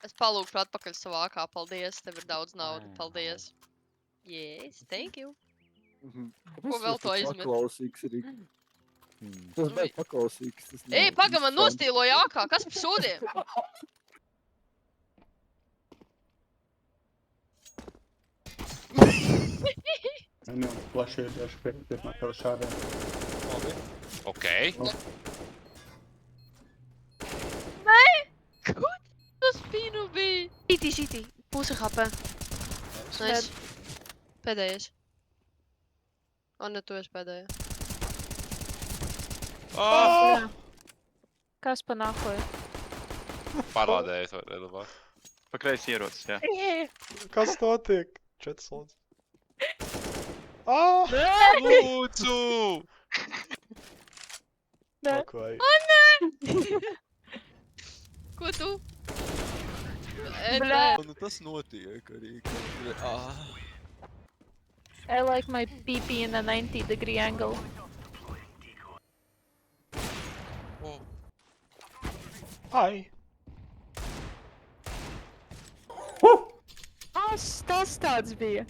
Es palūkšu atpakaļ savā ākā, paldies, tev ir daudz naudas, paldies. Yes, thank you. Ko vēl to izmet? Paklausīgs ir. Tas bija paklausīgs. Ej, paga, man nostīloja ākā, kas par sūdiem? Nu, plaši ir daži pirmā tev šādiem. Okei. Ko tas pīnu bija? Šitī, puse HP. Nice. Pēdējais. O, ne, tu esi pēdējā. Kas pa nahoju? Parādējies vai nelabāk. Pa kreisi ierocis, jā. Kas notiek? 4 slodzi. Lūdzu! Fuck vai. Ko tu? Bļā. Nu tas notiek arī. I like my PP in a 90-degree angle. Ai. Tas tāds bija.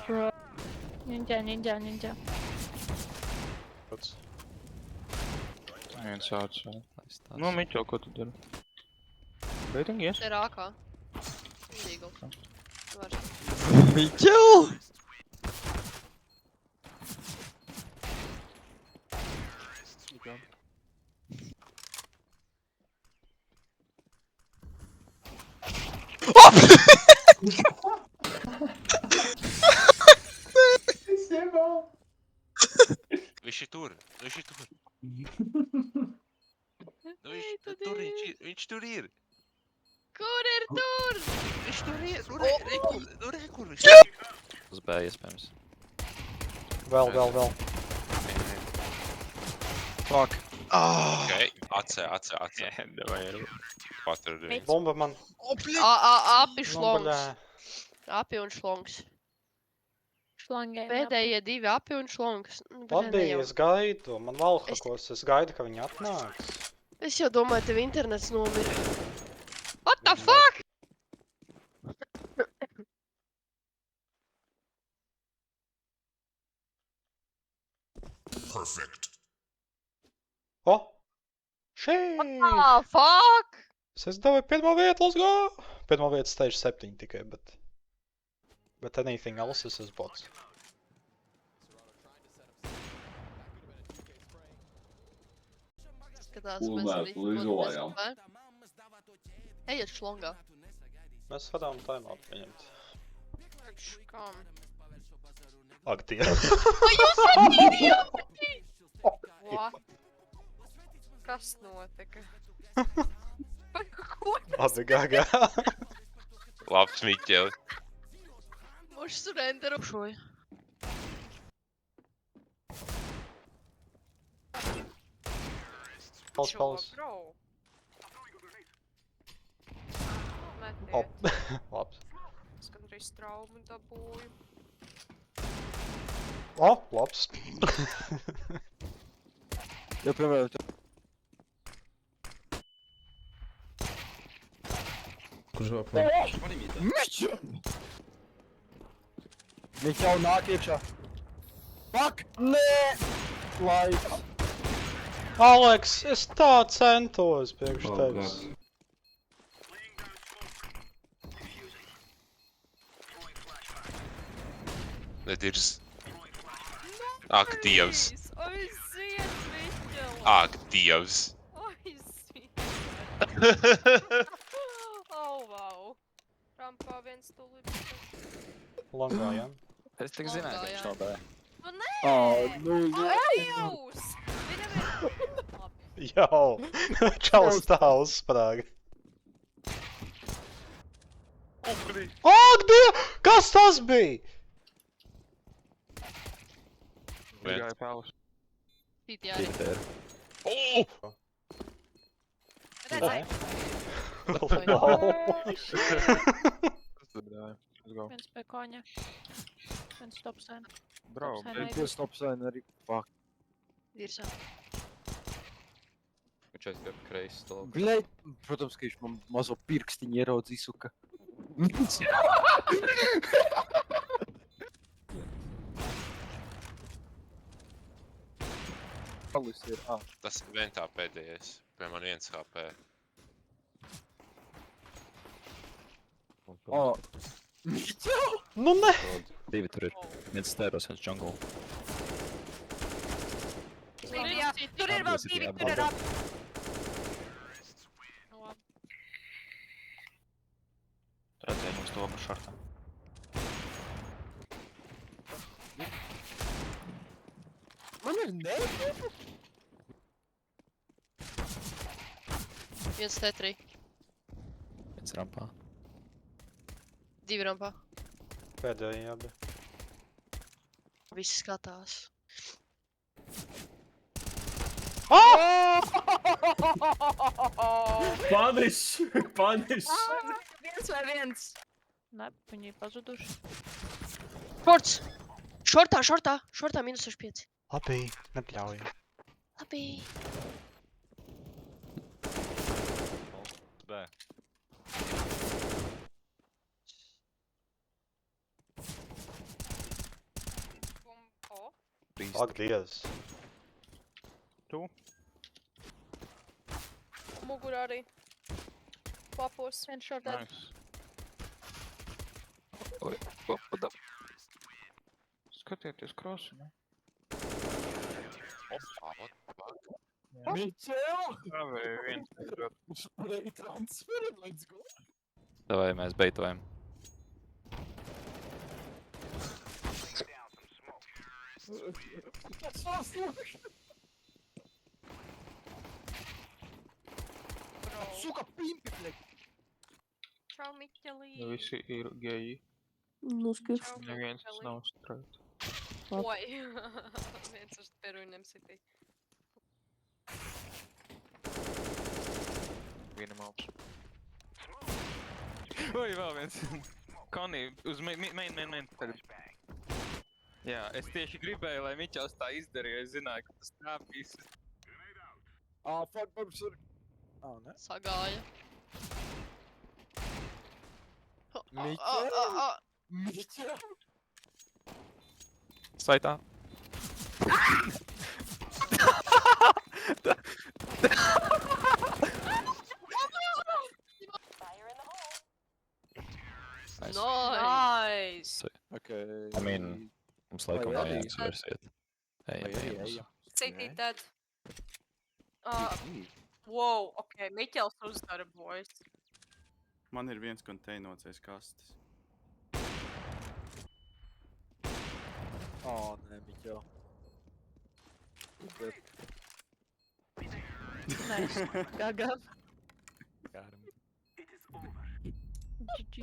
Bro. Ninja. Viens šāds. Nu, Mičo, ko tu dari? Beitung ies? Te ir ākā. Eagles. Var. Miķel! Viņš ir tur. Viņš tur ir. Kur ir tur? Viņš tur ir. Nu re, kur viņš Uz B iespējams. Vēl. Fuck. Okei, atcē. Davai ir. Patru. Bomba man. Api Nu, šlongs. bļā. Api un šlongs. Šlangēm. Pēdējie divi api un šlongs. Labi, es gaidu. Man valhakos, es gaidu, ka viņi atnāks. Es jau domāju, tev internets nomira. What the fuck? O! Šī! Ah, fuck! Es dabūju pirmo vietu, let's go! Pirmo vietu stage 7 tikai, but anything else is bots. Skatās, Ko mēs mēs arī lidojam? Ejiet šlongā. Mēs varam timeout pieņemt. Kam? Ak, tie. Jūs esat idioti! What? Kas notika? Ko? Labi, gagā. Labs Miķeli. Moš surrenderu šoju. Pals. Op. Labs. Es gandrīz traumu dabūju. O, labs. Ja, piemēram, Kurš vēl plāk? Miķel! Miķel nāk iekšā. Fuck! Nē! Laiks. Aleks, es tā centos priekš tevis. Nedirz. Ak, Dievs. Aiziet, Miķel! Ak, Dievs. Aiziet! Oh, wow! Rampā viens tūlīt. Longā, jā? Es tik zināju, ka viņš nav B. Nu nē! Nu, Ejus! Viņam ir... Labi. Jau! Čalis tā uzsprāga. Ak, Dievs! Kas tas bija? Gāja pēlus. Tīti arī. O! Redzēji? Viens pie koņa. Viens top sēna. Bro, Top sēna. to stop sign arī. Fuck. Virsā. Viņš aizgāja kreisi stūri. Bļaļ, protams, ka viņš man mazo pirkstiņu ieraudzīja, suka. Palis ir, Tas ir ventā pēdējais. Pie man 1 HP. Nu ne! Divi tur ir. Viens stēros, viens jungle. Jā, tur ir vēl divi, tur ir abi. Redzēju mums to pa šartā. Man ir nervi! Viens T3. Viens rampā. 2 rampā. Pēdējie abi. Visi skatās. Punish! Punish! Viens vai viens? Ne, viņi ir pazuduši. Šorts! Šortā, šortā! Šortā -65. Labi, nepļauju. Labi. B. Ak, Dievs. Mugurā arī. Papos, viens šortā. Nice. Skatieties krosu, ne? Opa, what the fuck? Mičel! Jā, vai viens. Viņš varēja transferēt, let's go! Davai, mēs beitojam. Suka, pimpi, bļaļ! Čau, Miķelī. Visi ir geji. Nu, skif. Neviens nav straight. Oi. Viens uz Peruinem City. Vienam augšu. Oi, vēl viens. Konī, uz main tagad. Jā, es tieši gribēju, lai Miķels tā izdarīja, es zināju, ka tas trāpīs. Fuck, man sorry. Ne? Sagāja. Miķel? Miķel? Saitā. Nice! Okay. I mean, mums laikam Vai arī? jāatsversiet. Ejam. City dead. Wow, ok, Miķels uzdarbojas. Man ir viens konteinots aiz kastes. Nē, Miķel. Nice. Gaga. GG.